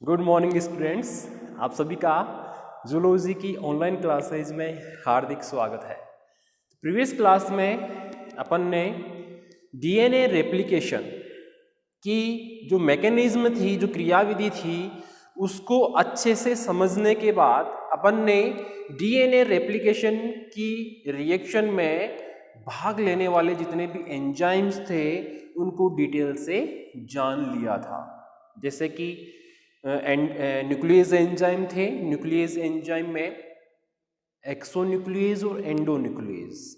Good morning students, आप सभी का जूलॉजी की ऑनलाइन क्लासेज में हार्दिक स्वागत है। प्रीवियस क्लास में अपन ने डीएनए रेप्लिकेशन की जो मैकेनिज्म थी, जो क्रियाविधि थी, उसको अच्छे से समझने के बाद अपन ने डीएनए रेप्लिकेशन की रिएक्शन में भाग लेने वाले जितने भी एंजाइम्स थे उनको डिटेल से जान लिया था। जैसे कि न्यूक्लियस एंजाइम थे। न्यूक्लियस एंजाइम में एक्सोन्यूक्लियस और एंडोन्यूक्लियस।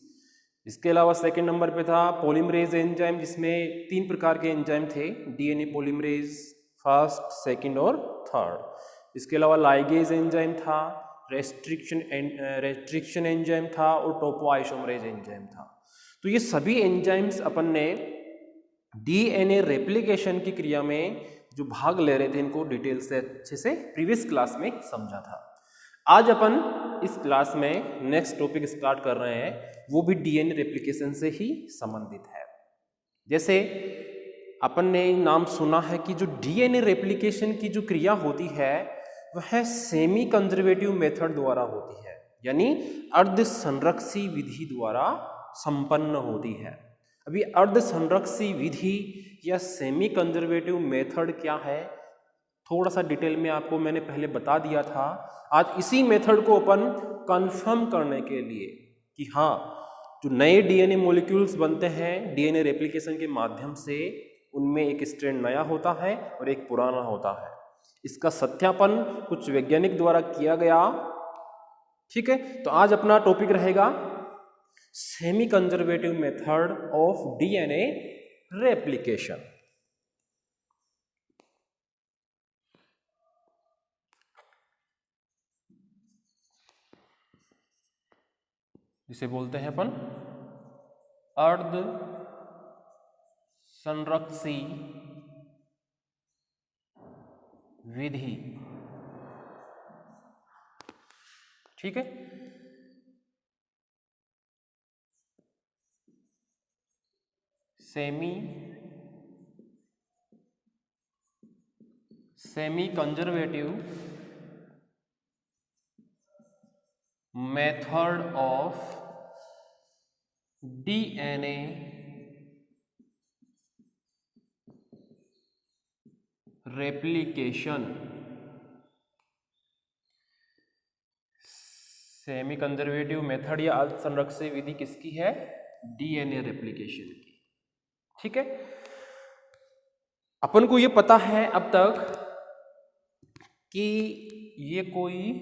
इसके अलावा सेकंड नंबर पे था पॉलीमरेज एंजाइम, जिसमें 3 प्रकार के एंजाइम थे, डीएनए पॉलीमरेज फर्स्ट, सेकंड और थर्ड। इसके अलावा लाइगेज एंजाइम था, रेस्ट्रिक्शन एंजाइम था और टोपोआइसोमरेज एंजाइम था। तो ये सभी एंजाइम्स अपन ने डीएनए रेप्लिकेशन की क्रिया में जो भाग ले रहे थे इनको डिटेल से अच्छे से प्रीवियस क्लास में समझा था। आज अपन इस क्लास में नेक्स्ट टॉपिक स्टार्ट कर रहे हैं, वो भी डीएनए रेप्लिकेशन से ही संबंधित है। जैसे अपन ने नाम सुना है कि जो डीएनए रेप्लिकेशन की जो क्रिया होती है वह सेमी कंजर्वेटिव मेथड द्वारा होती है, यानी अर्ध संरक्षी विधि द्वारा संपन्न होती है। अभी अर्ध संरक्षी विधि या सेमी कंजर्वेटिव मेथड क्या है, थोड़ा सा डिटेल में आपको मैंने पहले बता दिया था। आज इसी मेथड को अपन कंफर्म करने के लिए कि हाँ, जो नए डीएनए मॉलिक्यूल्स बनते हैं डीएनए रेप्लिकेशन के माध्यम से, उनमें एक स्ट्रैंड नया होता है और एक पुराना होता है। इसका सत्यापन कुछ वैज्ञानिक द्वारा किया गया। ठीक है, तो आज अपना टॉपिक रहेगा semi conservative method of DNA replication. जिसे बोलते हैं अपन अर्ध संरक्षी विधि। ठीक है, semi conservative method of DNA replication. Semi conservative method या अर्ध संरक्षी विधि किसकी है? डीएनए रेप्लिकेशन की। ठीक है, अपन को ये पता है अब तक कि ये कोई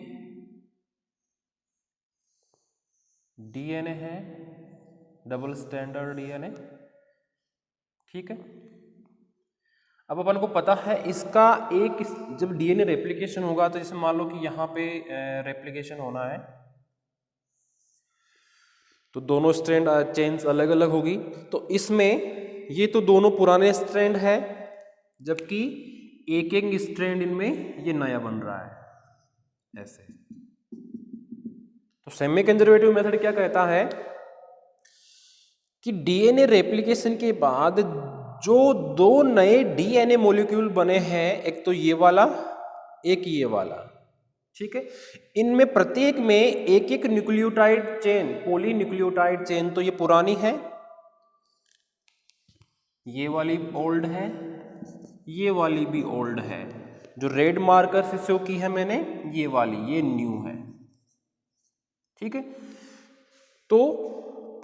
डीएनए है, डबल स्टैंडर्ड डीएनए। ठीक है, अब अपन को पता है इसका एक, जब डीएनए रेप्लिकेशन होगा तो जैसे मान लो कि यहाँ पे रेप्लिकेशन होना है तो दोनों स्ट्रैंड चेन्स अलग अलग होगी। तो इसमें ये तो दोनों पुराने स्ट्रैंड है, जबकि एक एक स्ट्रैंड इनमें ये नया बन रहा है ऐसे। तो सेमी कंजर्वेटिव मेथड क्या कहता है कि डीएनए रेप्लिकेशन के बाद जो दो नए डीएनए मॉलिक्यूल बने हैं, एक तो ये वाला, एक ये वाला, ठीक है, इनमें प्रत्येक में एक एक न्यूक्लियोटाइड चेन, पॉलीन्यूक्लियोटाइड चेन, तो ये पुरानी है, ये वाली ओल्ड है, ये वाली भी ओल्ड है। जो रेड मार्कर से शो की है मैंने, ये वाली, ये न्यू है। ठीक है, तो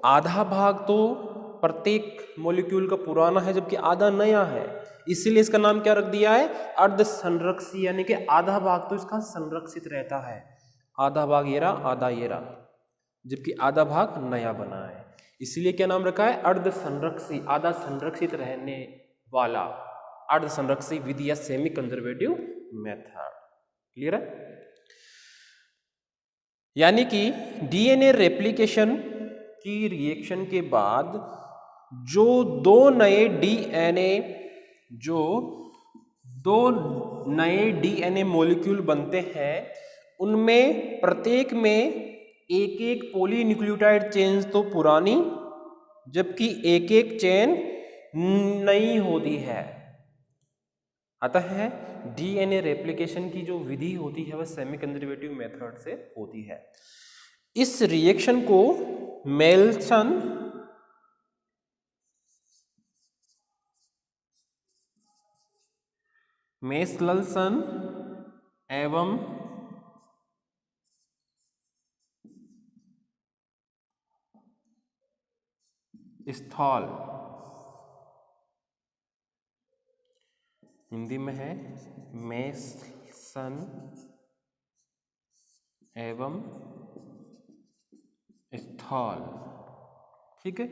आधा भाग तो प्रत्येक मॉलिक्यूल का पुराना है जबकि आधा नया है, इसीलिए इसका नाम क्या रख दिया है? अर्ध संरक्षी, यानी कि आधा भाग तो इसका संरक्षित रहता है। आधा भाग ये रहा, आधा ये रहा, जबकि आधा भाग नया बना है, इसीलिए क्या नाम रखा है? अर्ध संरक्षी, आधा संरक्षित रहने वाला अर्ध संरक्षी विधि या सेमी कंजर्वेटिव मेथड। क्लियर है? यानी कि डीएनए रेप्लिकेशन की रिएक्शन के बाद जो दो नए डीएनए मॉलिक्यूल बनते हैं, उनमें प्रत्येक में एक एक पॉलीन्यूक्लियोटाइड चेन तो पुरानी, जबकि एक एक चेन नई होती है। अतः डीएनए रेप्लिकेशन की जो विधि होती है वह सेमी कंजर्वेटिव मेथड से होती है। इस रिएक्शन को मेसलसन एवं स्थॉल, हिंदी में है मेसन एवं स्थॉल, ठीक है।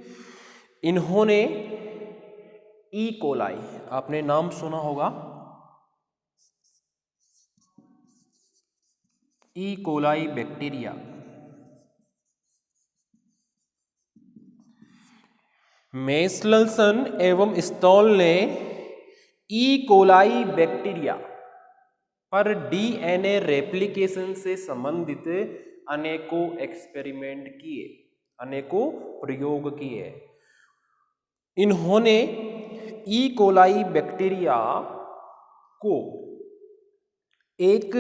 इन्होंने ई कोलाई, आपने नाम सुना होगा, ई कोलाई बैक्टीरिया, मेसलसन एवं स्टॉल ने ई कोलाई बैक्टीरिया पर डीएनए रेप्लिकेशन से संबंधित अनेकों एक्सपेरिमेंट किए, अनेकों प्रयोग किए। इन्होंने ई कोलाई बैक्टीरिया को एक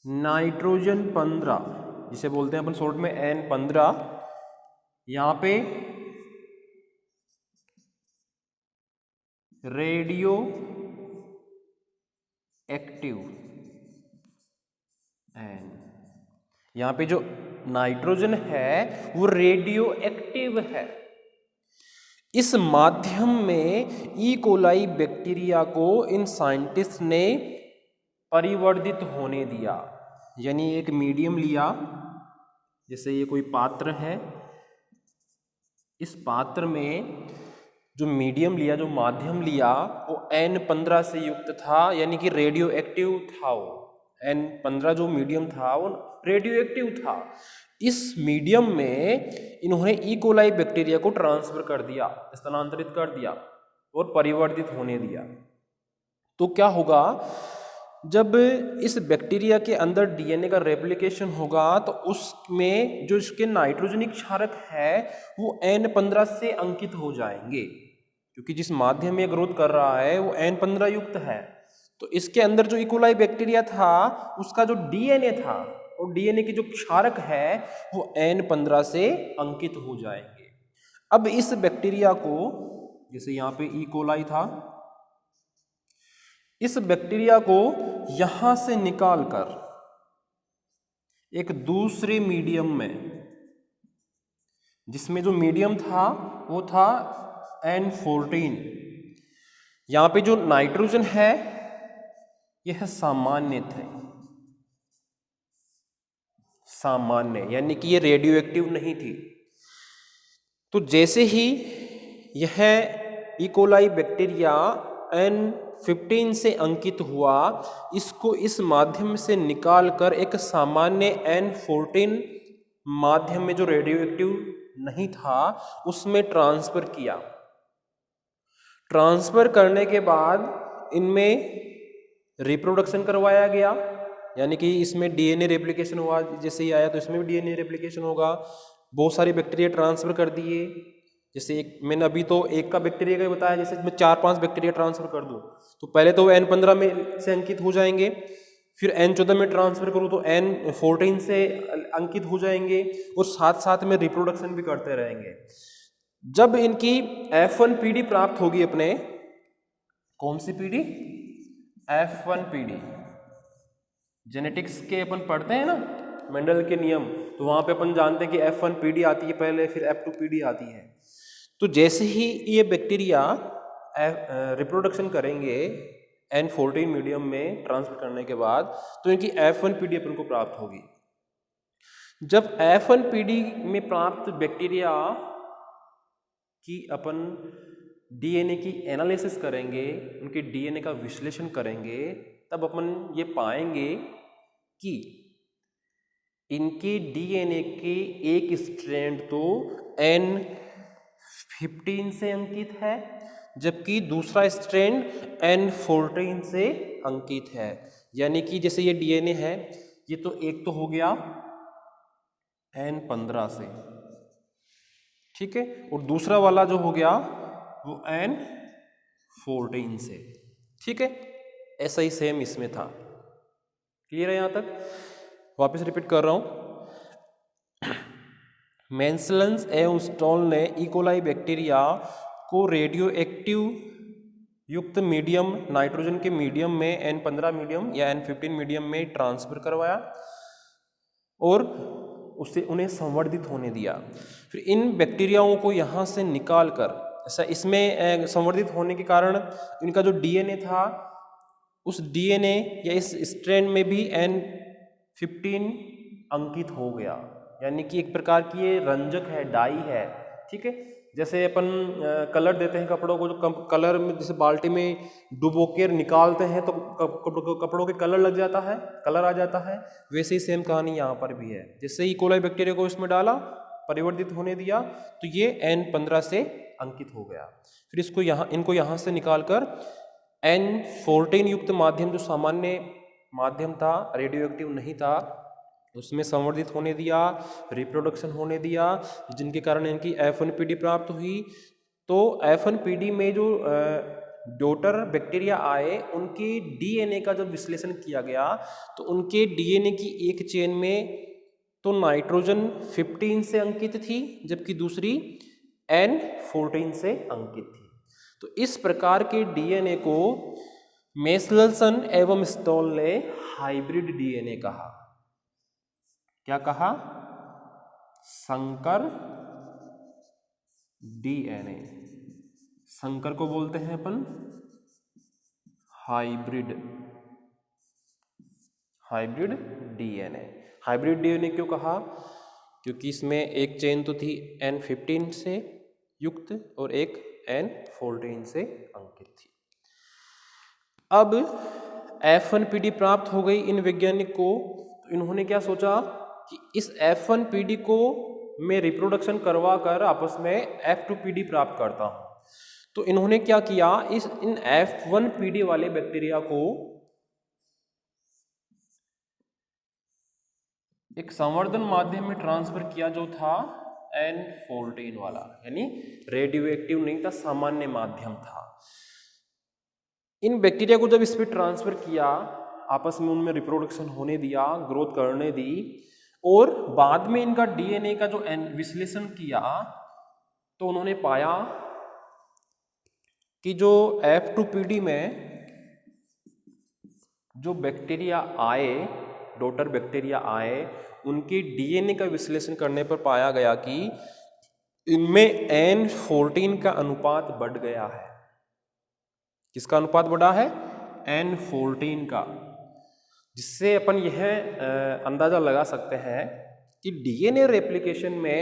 नाइट्रोजन 15, जिसे बोलते हैं अपन शॉर्ट में N15, यहाँ पे रेडियो एक्टिव एन, यहाँ पे जो नाइट्रोजन है वो रेडियो एक्टिव है। इस माध्यम में ई कोलाई बैक्टीरिया को इन साइंटिस्ट ने परिवर्धित होने दिया, यानी एक मीडियम लिया, जैसे ये कोई पात्र है, इस पात्र में जो मीडियम लिया, जो माध्यम लिया, वो N15 से युक्त था, यानी कि रेडियो एक्टिव था। वो N15 जो मीडियम था वो रेडियो एक्टिव था। इस मीडियम में इन्होंने ई कोलाई बैक्टीरिया को ट्रांसफर कर दिया, स्थानांतरित कर दिया और परिवर्तित होने दिया। तो क्या होगा, जब इस बैक्टीरिया के अंदर डीएनए का रेप्लिकेशन होगा तो उसमें जो इसके नाइट्रोजनिक क्षारक है वो N15 से अंकित हो जाएंगे, क्योंकि जिस माध्यम में ग्रोथ कर रहा है वो N15 युक्त है। तो इसके अंदर जो ई कोलाई बैक्टीरिया था उसका जो डीएनए था और डीएनए की जो क्षारक है वो N15 से अंकित हो जाएंगे। अब इस बैक्टीरिया को, जैसे यहाँ पे ई कोलाई था, इस बैक्टीरिया को यहां से निकालकर एक दूसरे मीडियम में, जिसमें जो मीडियम था वो था N14, यहां पे जो नाइट्रोजन है यह सामान्य थे, सामान्य, यानी कि ये रेडियो एक्टिव नहीं थी। तो जैसे ही यह ई कोलाई बैक्टीरिया N15 से अंकित हुआ, इसको इस माध्यम से निकालकर एक सामान्य N14 माध्यम में जो रेडियो एक्टिव नहीं था उसमें ट्रांसफर किया। ट्रांसफर करने के बाद इनमें रिप्रोडक्शन करवाया गया, यानी कि इसमें डीएनए रेप्लिकेशन हुआ, जैसे ही आया तो इसमें भी डीएनए रेप्लिकेशन होगा। बहुत सारे बैक्टीरिया ट्रांसफर कर दिए, जैसे एक मैंने अभी तो एक का बैक्टीरिया का बताया, जैसे मैं 4-5 बैक्टीरिया ट्रांसफर कर दूं तो पहले तो N15 में से अंकित हो जाएंगे, फिर N14 में ट्रांसफर करूं तो N14 से अंकित हो जाएंगे, और साथ साथ में रिप्रोडक्शन भी करते रहेंगे। जब इनकी F1 पीढ़ी प्राप्त होगी, अपने कौन सी पीढ़ी, F1 पीढ़ी, जेनेटिक्स के अपन पढ़ते हैं ना मेंडल के नियम, तो वहां पे अपन जानते हैं कि F1 पीढ़ी आती है पहले, फिर F2 पीढ़ी आती है। तो जैसे ही ये बैक्टीरिया रिप्रोडक्शन करेंगे N14 मीडियम में ट्रांसफर करने के बाद, तो इनकी F1 पीढ़ी अपन को प्राप्त होगी। जब F1 पीढ़ी में प्राप्त बैक्टीरिया की अपन डीएनए की एनालिसिस करेंगे, उनके डीएनए का विश्लेषण करेंगे, तब अपन ये पाएंगे कि इनके डीएनए के एक स्ट्रैंड तो N15 से अंकित है, जबकि दूसरा स्ट्रैंड N14 से अंकित है। यानी कि जैसे ये डीएनए है, ये तो एक तो हो गया N15 से, ठीक है, और दूसरा वाला जो हो गया वो N14 से। ठीक है, ऐसा ही सेम इसमें था। क्लियर है यहाँ तक? वापस रिपीट कर रहा हूँ। मेंसलन्स एवं स्टॉल ने इकोलाई बैक्टीरिया को रेडियो एक्टिव युक्त मीडियम, नाइट्रोजन के मीडियम में N15 मीडियम या N15 मीडियम में ट्रांसफर करवाया और उससे उन्हें संवर्धित होने दिया। फिर इन बैक्टीरियाओं को यहाँ से निकाल कर, ऐसा इसमें संवर्धित होने के कारण इनका जो डीएनए था, उस डीएनए या इस स्ट्रैंड में भी N15 अंकित हो गया, यानी कि एक प्रकार की ये रंजक है, डाई है। ठीक है, जैसे अपन कलर देते हैं कपड़ों को, जो कलर में जैसे बाल्टी में डुबो के निकालते हैं तो कपड़ों के कलर लग जाता है, कलर आ जाता है, वैसे ही सेम कहानी यहाँ पर भी है। जैसे ही कोलाई बैक्टीरिया को इसमें डाला, परिवर्तित होने दिया, तो ये N15 से अंकित हो गया। फिर इनको यहाँ से निकाल कर N14 युक्त माध्यम, जो सामान्य माध्यम था, रेडियो एक्टिव नहीं था, उसमें संवर्धित होने दिया, रिप्रोडक्शन होने दिया, जिनके कारण इनकी F1PD प्राप्त हुई। तो F1PD में जो डॉटर बैक्टीरिया आए, उनके डीएनए का जब विश्लेषण किया गया तो उनके डीएनए की एक चेन में तो नाइट्रोजन 15 से अंकित थी, जबकि दूसरी N14 से अंकित थी। तो इस प्रकार के डीएनए को मेंसलसन एवं स्टॉल ने हाइब्रिड डीएनए कहा। क्या कहा? संकर डीएनए। संकर को बोलते हैं अपन हाइब्रिड डीएनए। हाइब्रिड डीएनए क्यों कहा? क्योंकि इसमें एक चेन तो थी N15 से युक्त और एक N14 से अंकित थी। अब F1PD प्राप्त हो गई इन वैज्ञानिक को, तो इन्होंने क्या सोचा कि इस F1PD को मैं रिप्रोडक्शन करवा कर आपस में F2PD प्राप्त करता हूं। तो इन्होंने क्या किया, इन F1PD वाले बैक्टीरिया को एक संवर्धन माध्यम में ट्रांसफर किया, जो था N14 वाला, यानी रेडियो एक्टिव नहीं था, सामान्य माध्यम था। इन बैक्टीरिया को जब इस पर ट्रांसफर किया, आपस में उनमें रिप्रोडक्शन होने दिया, ग्रोथ करने दी, और बाद में इनका डीएनए का जो विश्लेषण किया तो उन्होंने पाया कि जो F2PD में जो बैक्टीरिया आए, डॉटर बैक्टीरिया आए, उनके डीएनए का विश्लेषण करने पर पाया गया कि इनमें N14 का अनुपात बढ़ गया है। किसका अनुपात बढ़ा है? N14 का। जिससे अपन यह अंदाजा लगा सकते हैं कि डीएनए रेप्लिकेशन में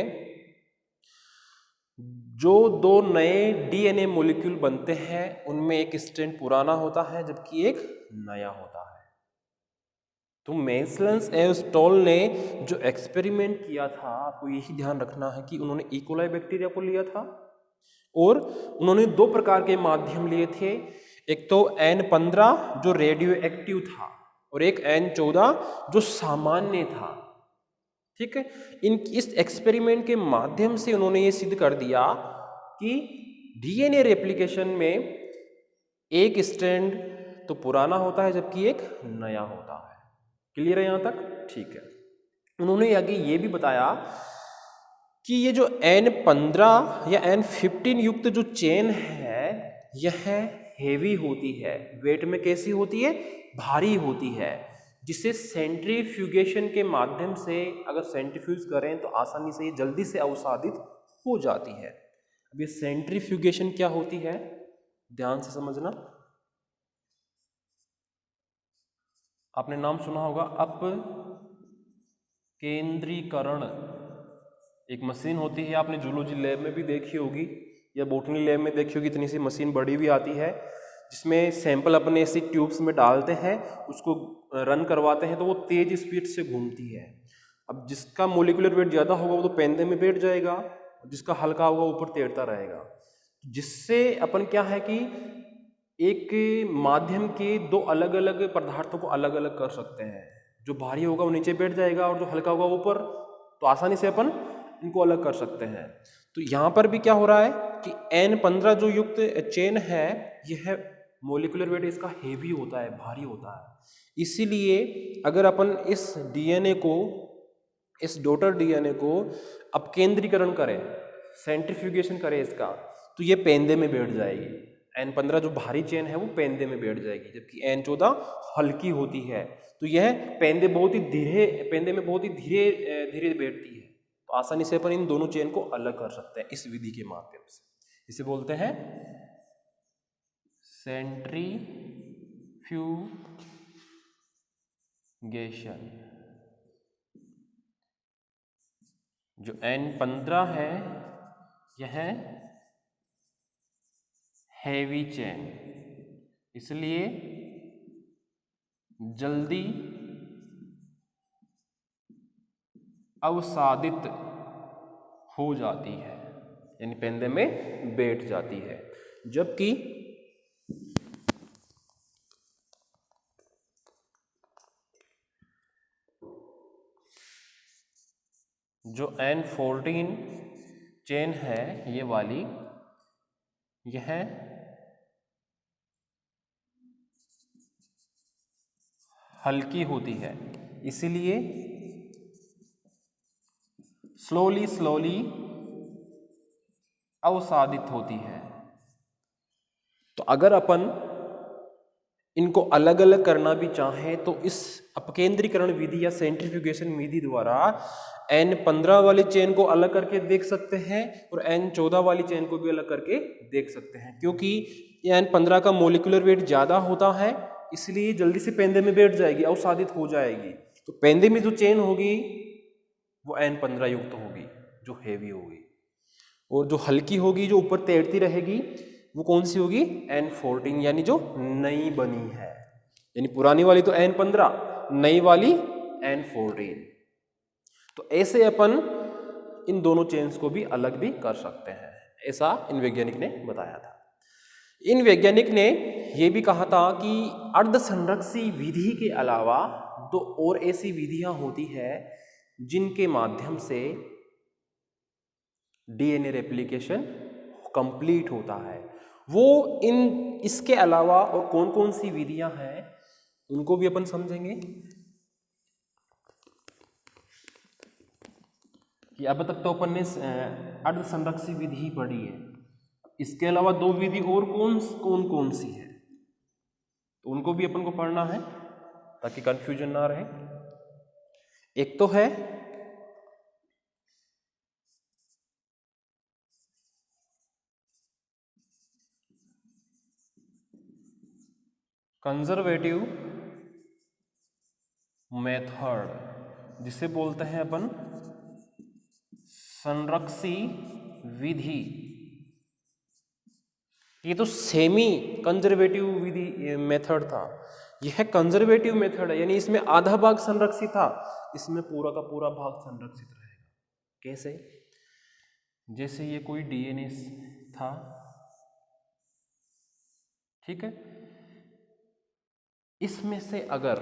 जो दो नए डीएनए मॉलिक्यूल बनते हैं, उनमें एक स्ट्रैंड पुराना होता है जबकि एक नया होता है। तो मेंसलन्स एवं स्टॉल ने जो एक्सपेरिमेंट किया था, आपको यही ध्यान रखना है कि उन्होंने इकोलाई बैक्टीरिया को लिया था और उन्होंने दो प्रकार के माध्यम लिए थे। एक तो N15 जो रेडियो एक्टिव था और एक N14 जो सामान्य था। ठीक है, इस एक्सपेरिमेंट के माध्यम से उन्होंने ये सिद्ध कर दिया कि डीएनए रेप्लिकेशन में एक स्ट्रैंड तो पुराना होता है जबकि एक नया होता है। क्लियर है यहाँ तक? ठीक है। उन्होंने आगे ये भी बताया कि ये जो N15 या N15 युक्त जो चेन है, यह हेवी होती है, वेट में कैसी होती है? भारी होती है, जिसे सेंट्रीफ्यूगेशन के माध्यम से अगर सेंट्रीफ्यूज करें तो आसानी से ये जल्दी से अवसादित हो जाती है। अब ये सेंट्रीफ्यूगेशन क्या होती है, ध्यान से समझना। आपने नाम सुना होगा अपकेंद्रीकरण, एक मशीन होती है, आपने जूलॉजी लैब में भी देखी होगी या बॉटनी लैब में देखी होगी। इतनी सी मशीन बड़ी भी आती है जिसमें सैंपल अपने ऐसी ट्यूब्स में डालते हैं, उसको रन करवाते हैं तो वो तेज स्पीड से घूमती है। अब जिसका मोलिकुलर वेट ज़्यादा होगा वो तो पेंदे में बैठ जाएगा, जिसका हल्का होगा ऊपर तैरता रहेगा। जिससे अपन क्या है कि एक माध्यम के दो अलग अलग पदार्थों को अलग अलग कर सकते हैं। जो भारी होगा वो नीचे बैठ जाएगा और जो हल्का होगा ऊपर, तो आसानी से अपन इनको अलग कर सकते हैं। तो यहाँ पर भी क्या हो रहा है कि N15 जो युक्त चेन है, यह मोलिकुलर वेट इसका हेवी होता है, भारी होता है। इसीलिए अगर अपन इस डीएनए को, इस डॉटर डीएनए को अपकेंद्रीकरण करें, सेंट्रीफ्यूगेशन करें इसका, तो ये पेंदे में बैठ जाएगी। N15 जो भारी चेन है वो पेंदे में बैठ जाएगी, जबकि N14 हल्की होती है। तो यह पेंदे में बहुत ही धीरे धीरे बैठती है। तो आसानी से अपन इन दोनों चेन को अलग कर सकते हैं इस विधि के माध्यम से। इसे बोलते हैं सेंट्रीफ्यूगेशन। जो N15 है यह हैवी चेन, इसलिए जल्दी अवसादित हो जाती है, यानी पेंदे में बैठ जाती है। जबकि जो N14 चेन है ये वाली, यह हल्की होती है, इसीलिए स्लोली अवसादित होती है। तो अगर अपन इनको अलग अलग करना भी चाहें तो इस अपकेंद्रीकरण विधि या सेंट्रीफ्यूगेशन विधि द्वारा N15 वाली चेन को अलग करके देख सकते हैं और N14 वाली चेन को भी अलग करके देख सकते हैं, क्योंकि N15 का मोलिकुलर वेट ज्यादा होता है, इसलिए जल्दी से पेंदे में बैठ जाएगी, अवसादित हो जाएगी। तो पेंदे में जो चेन होगी वो N15 युक्त होगी, जो हैवी होगी, और जो हल्की होगी, जो ऊपर तैरती रहेगी, वो कौन सी होगी? N14, यानी जो नई बनी है। यानी पुरानी वाली तो N15, नई वाली N14। तो ऐसे अपन इन दोनों चेन्स को भी अलग भी कर सकते हैं, ऐसा इन वैज्ञानिक ने बताया था। इन वैज्ञानिक ने यह भी कहा था कि अर्धसंरक्षी विधि के अलावा दो और ऐसी विधियां होती है जिनके माध्यम से डीएनए रेप्लिकेशन कंप्लीट होता है। वो इसके अलावा और कौन कौन सी विधियां हैं उनको भी अपन समझेंगे। कि अब तक तो अपन ने अर्धसंरक्षी विधि ही पढ़ी है, इसके अलावा दो विधि और कौन सी है तो उनको भी अपन को पढ़ना है ताकि कंफ्यूजन ना रहे। एक तो है कंजर्वेटिव मेथड, जिसे बोलते हैं अपन संरक्षी विधि। ये तो सेमी कंजर्वेटिव विधि मेथड था, यह कंजर्वेटिव मेथड है, यानी इसमें आधा भाग संरक्षित था, इसमें पूरा का पूरा भाग संरक्षित रहेगा। कैसे? जैसे ये कोई डीएनए था, ठीक है, इसमें से अगर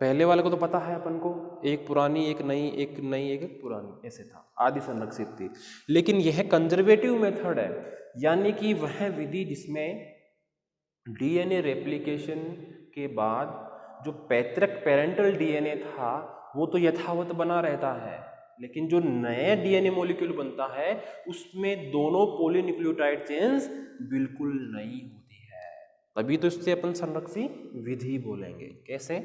पहले वाले को तो पता है अपन को, एक पुरानी एक नई, एक नई एक पुरानी, ऐसे था, आदि संरक्षित थी। लेकिन यह कंजर्वेटिव मेथड है, यानी कि वह विधि जिसमें डीएनए रेप्लिकेशन के बाद जो पैतृक पेरेंटल डीएनए था वो तो यथावत बना रहता है, लेकिन जो नया डीएनए मॉलिक्यूल बनता है उसमें दोनों पॉलीन्यूक्लियोटाइड चेन्स बिल्कुल नई होती है, तभी तो इससे अपन संरक्षी विधि बोलेंगे। कैसे?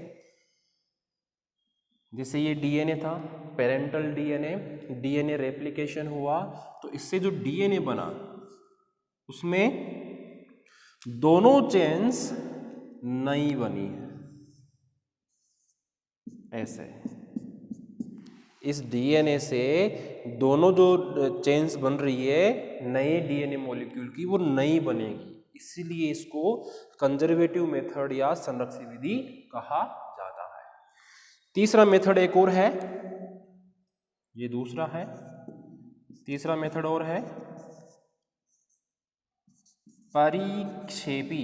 जैसे ये डीएनए था, पेरेंटल डीएनए रेप्लिकेशन हुआ, तो इससे जो डीएनए बना उसमें दोनों चेन्स नई बनी है। ऐसे इस डीएनए से दोनों जो चेन्स बन रही है नए डीएनए मॉलिक्यूल की, वो नई बनेगी, इसीलिए इसको कंजर्वेटिव मेथड या संरक्षी विधि कहा जाता है। तीसरा मेथड एक और है, ये दूसरा है, तीसरा मेथड और है परिक्षेपी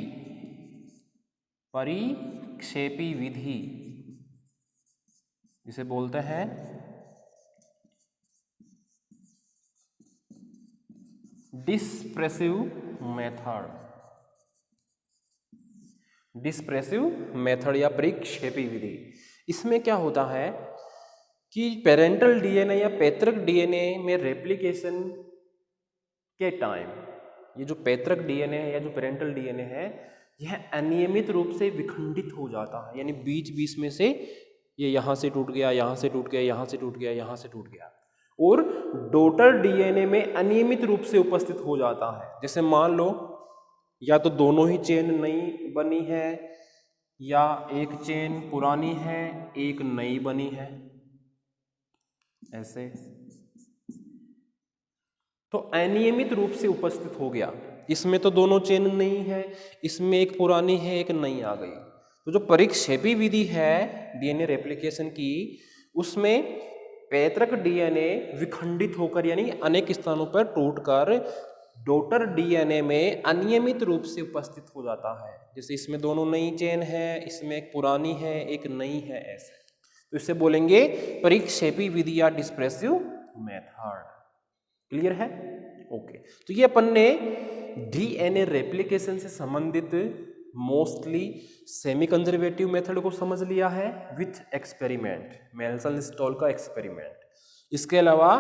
विधि, इसे बोलते हैं डिस्प्रेसिव मेथड। डिस्प्रेसिव मेथड या परिक्षेपी विधि। इसमें क्या होता है कि पेरेंटल डीएनए या पैतृक डीएनए में रेप्लिकेशन के टाइम ये जो पैतृक डीएनए है या जो पेरेंटल डीएनए है यह अनियमित रूप से विखंडित हो जाता है, यानी बीच बीच में से ये यहाँ से टूट गया, यहाँ से टूट गया, यहाँ से टूट गया, यहाँ से टूट गया, और डॉटर डीएनए में अनियमित रूप से उपस्थित हो जाता है। जैसे मान लो या तो दोनों ही चेन नई बनी है या एक चेन पुरानी है एक नई बनी है, ऐसे तो अनियमित रूप से उपस्थित हो गया। इसमें तो दोनों चेन नहीं है, इसमें एक पुरानी है एक नई आ गई। तो जो परिक्षेपी विधि है डीएनए रेप्लिकेशन की, उसमें पैतृक डीएनए विखंडित होकर यानी अनेक स्थानों पर टूटकर डॉटर डीएनए में अनियमित रूप से उपस्थित हो जाता है। जैसे इसमें दोनों नई चेन है, इसमें एक पुरानी है एक नई है, ऐसे तो इसे बोलेंगे परिक्षेपी विधि या डिस्प्रेसिव मेथड। क्लियर है? ओके। तो ये अपन ने डीएनए रेप्लिकेशन से संबंधित मोस्टली सेमी कंजर्वेटिव मेथड को समझ लिया है विथ एक्सपेरिमेंट, मेल्सन स्टॉल का एक्सपेरिमेंट। इसके अलावा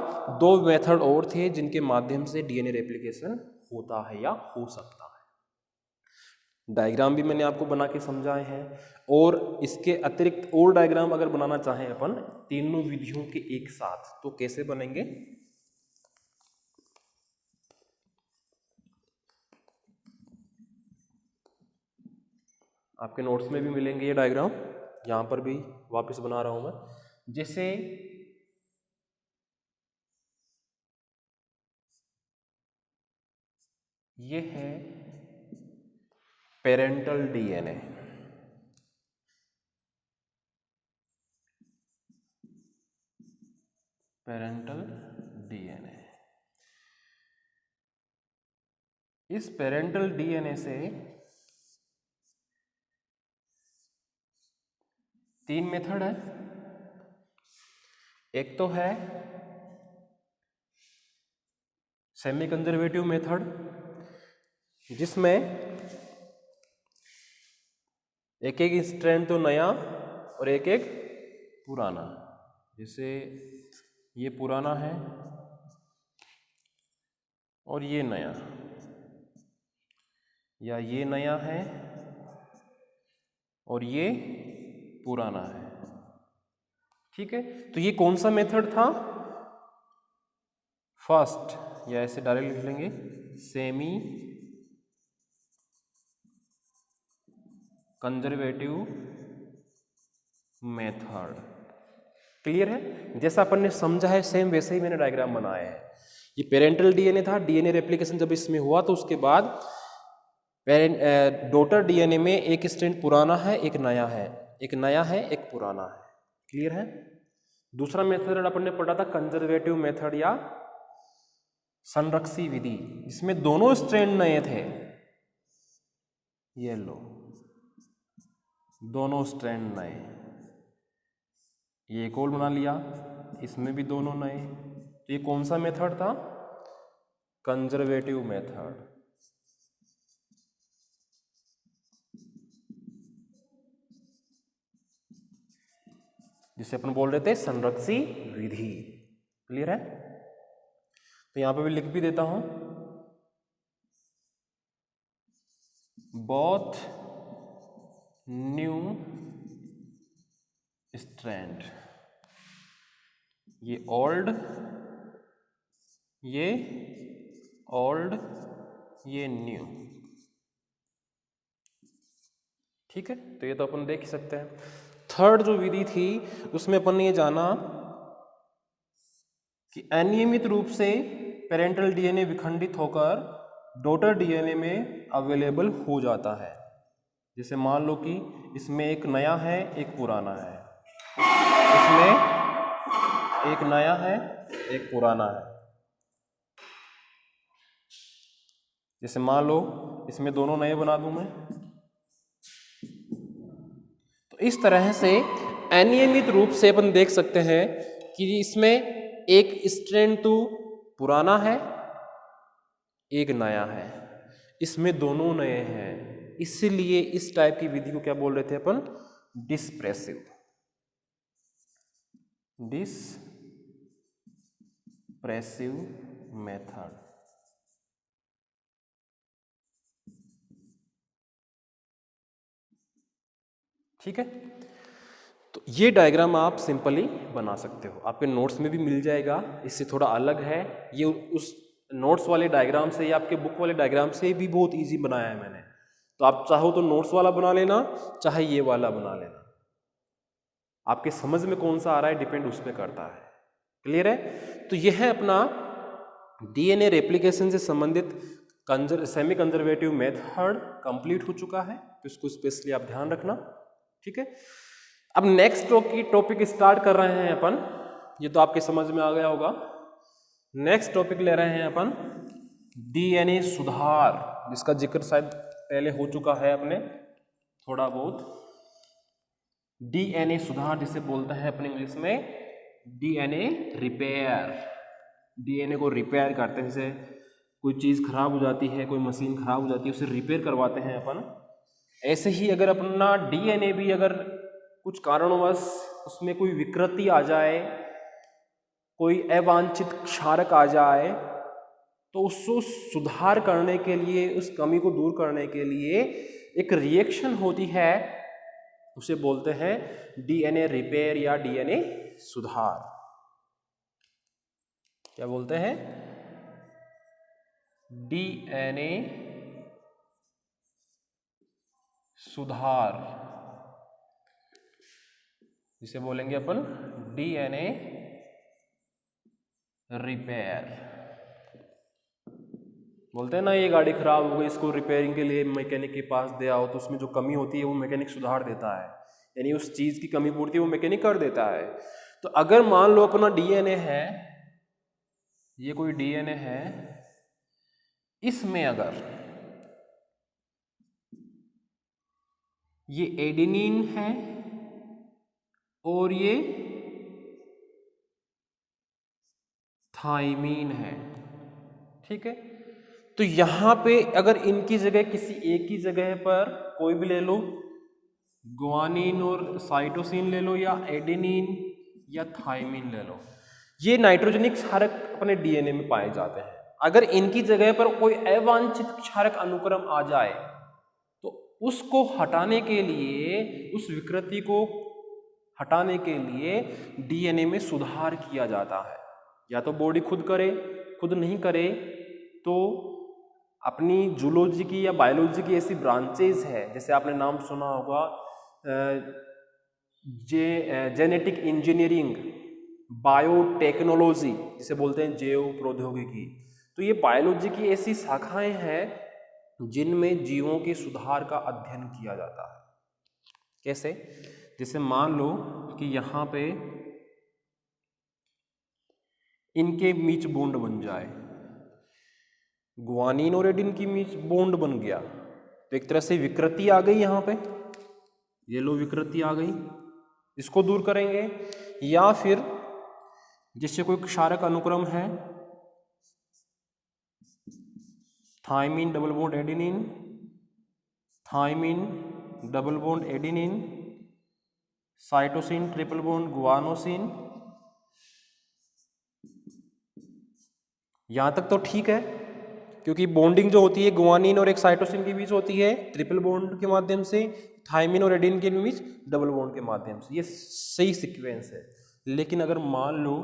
दो मेथड और थे जिनके माध्यम से डीएनए रेप्लिकेशन होता है या हो सकता है। डायग्राम भी मैंने आपको बना के समझाए हैं, और इसके अतिरिक्त और डायग्राम अगर बनाना चाहें अपन तीनों विधियों के एक साथ तो कैसे बनेंगे, आपके नोट्स में भी मिलेंगे ये डायग्राम, यहाँ पर भी वापस बना रहा हूं मैं। जैसे ये है पेरेंटल डीएनए, पेरेंटल डीएनए। इस पेरेंटल डीएनए से तीन मेथड है। एक तो है सेमी कंजर्वेटिव मेथड, जिसमें एक एक स्ट्रैंड तो नया और एक एक पुराना। जैसे ये पुराना है और ये नया, या ये नया है और ये पुराना है। ठीक है, तो ये कौन सा मेथड था? फर्स्ट, या ऐसे डायरेक्ट लिख लेंगे सेमी कंजर्वेटिव मेथड। क्लियर है? जैसा अपन ने समझा है सेम वैसे ही मैंने डायग्राम बनाया है। ये पेरेंटल डीएनए था, डीएनए रेप्लिकेशन जब इसमें हुआ तो उसके बाद डॉटर डीएनए में एक स्ट्रैंड पुराना है एक नया है, एक नया है एक पुराना है। क्लियर है? दूसरा मेथड अपन ने पढ़ा था कंजर्वेटिव मेथड या संरक्षी विधि, जिसमें दोनों स्ट्रैंड नए थे। ये लो, दोनों स्ट्रैंड नए। ये एक और बना लिया, इसमें भी दोनों नए। तो ये कौन सा मेथड था? Conservative method. जिसे अपन बोल रहे थे संरक्षी विधि। क्लियर है? तो यहां पे भी लिख भी देता हूं, बोथ न्यू स्ट्रैंड, ये ओल्ड, ये ओल्ड, ये न्यू। ठीक है, तो ये तो अपन देख ही सकते हैं। थर्ड जो विधि थी उसमें अपन ने ये जाना कि अनियमित रूप से पेरेंटल डीएनए विखंडित होकर डॉटर डीएनए में अवेलेबल हो जाता है। जैसे मान लो कि इसमें एक नया है एक पुराना है, इसमें एक नया है एक पुराना है। जैसे मान लो इसमें दोनों नए बना दूं मैं। तो इस तरह से अनियमित रूप से अपन देख सकते हैं कि इसमें एक स्ट्रैंड तो पुराना है एक नया है, इसमें दोनों नए हैं। इसीलिए इस टाइप की विधि को क्या बोल रहे थे अपन? डिस्प्रेसिव मेथड। ठीक है, तो ये डायग्राम आप सिंपली बना सकते हो, आपके नोट्स में भी मिल जाएगा। इससे थोड़ा अलग है, ये उस नोट्स वाले डायग्राम से या आपके बुक वाले डायग्राम से भी बहुत इजी बनाया है मैंने। तो आप चाहो तो नोट्स वाला बना लेना, चाहे ये वाला बना लेना, आपके समझ में कौन सा आ रहा है डिपेंड उस पर करता है। क्लियर है? तो यह है अपना डीएनए रेप्लिकेशन से संबंधित सेमी कंजर्वेटिव मेथड कंप्लीट हो चुका है, तो इसको स्पेशली आप ध्यान रखना। ठीक है, अब नेक्स्ट टॉपिक स्टार्ट कर रहे हैं अपन, ये तो आपके समझ में आ गया होगा। नेक्स्ट टॉपिक ले रहे हैं अपन डीएनए सुधार, जिसका जिक्र शायद पहले हो चुका है अपने थोड़ा बहुत। डीएनए सुधार जिसे बोलते हैं अपने इंग्लिश में डीएनए रिपेयर। डीएनए को रिपेयर करते हैं, जैसे कोई चीज़ खराब हो जाती है, कोई मशीन खराब हो जाती है, उसे रिपेयर करवाते हैं अपन। ऐसे ही अगर अपना डीएनए भी अगर कुछ कारणवश उसमें कोई विकृति आ जाए, कोई अवांछित क्षारक आ जाए, तो उसको सुधार करने के लिए, उस कमी को दूर करने के लिए एक रिएक्शन होती है, उसे बोलते हैं डीएनए रिपेयर या डीएनए सुधार। क्या बोलते हैं? डीएनए सुधार, जिसे बोलेंगे अपन डीएनए रिपेयर। बोलते हैं ना, ये गाड़ी खराब हो गई, इसको रिपेयरिंग के लिए मैकेनिक के पास दे आओ, तो उसमें जो कमी होती है वो मैकेनिक सुधार देता है, यानी उस चीज की कमी पूर्ति वो मैकेनिक कर देता है। तो अगर मान लो अपना डीएनए है, ये कोई डीएनए है, इसमें अगर ये एडेनिन है और ये थाइमीन है, ठीक है, तो यहां पे अगर इनकी जगह किसी एक ही जगह पर कोई भी ले लो, ग्वानिन और साइटोसिन ले लो, या एडेनिन या थाइमीन ले लो, ये नाइट्रोजनिक क्षारक अपने डीएनए में पाए जाते हैं। अगर इनकी जगह पर कोई अवांछित क्षारक अनुक्रम आ जाए तो उसको हटाने के लिए, उस विकृति को हटाने के लिए डीएनए में सुधार किया जाता है। या तो बॉडी खुद करे, खुद नहीं करे तो अपनी जूलॉजी की या बायोलॉजी की ऐसी ब्रांचेज है, जैसे आपने नाम सुना होगा जेनेटिक इंजीनियरिंग, बायोटेक्नोलॉजी जिसे बोलते हैं जैव प्रौद्योगिकी। तो ये बायोलॉजी की ऐसी शाखाएं हैं जिनमें जीवों के सुधार का अध्ययन किया जाता है। कैसे? जैसे मान लो कि यहाँ पे इनके बीच बॉन्ड बन जाए, ग्वानिन और एडिन की बीच बॉन्ड बन गया, तो एक तरह से विकृति आ गई, यहाँ पे ये लो विकृति आ गई, इसको दूर करेंगे। या फिर जिससे कोई क्षारक अनुक्रम है, thymine double bond adenine, thymine double bond adenine, cytosine triple bond guanosine, यहां तक तो ठीक है, क्योंकि बॉन्डिंग जो होती है गुआनिन और एक साइटोसिन के बीच होती है ट्रिपल बॉन्ड के माध्यम से, थाइमिन और एडेनिन के बीच डबल बॉन्ड के माध्यम से, ये सही सीक्वेंस है। लेकिन अगर मान लो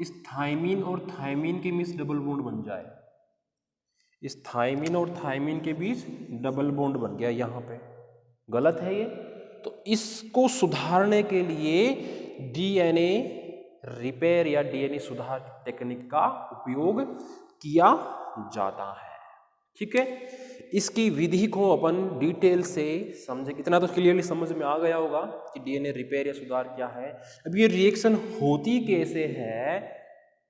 इस थाइमिन और थाइमिन के बीच डबल बॉन्ड बन जाए, इस थाइमिन और थाइमिन के बीच डबल बॉन्ड बन गया, यहाँ पे गलत है ये, तो इसको सुधारने के लिए डीएनए रिपेयर या डीएनए सुधार टेक्निक का उपयोग किया जाता है। ठीक है, इसकी विधि को अपन डिटेल से समझे, इतना तो क्लियरली समझ में आ गया होगा कि डीएनए रिपेयर या सुधार क्या है। अब ये रिएक्शन होती कैसे है,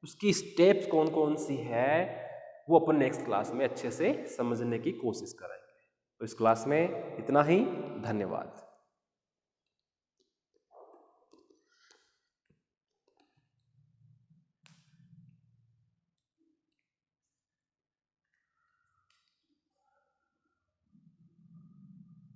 उसकी स्टेप्स कौन कौन सी है, वो अपन नेक्स्ट क्लास में अच्छे से समझने की कोशिश करेंगे। तो इस क्लास में इतना ही, धन्यवाद।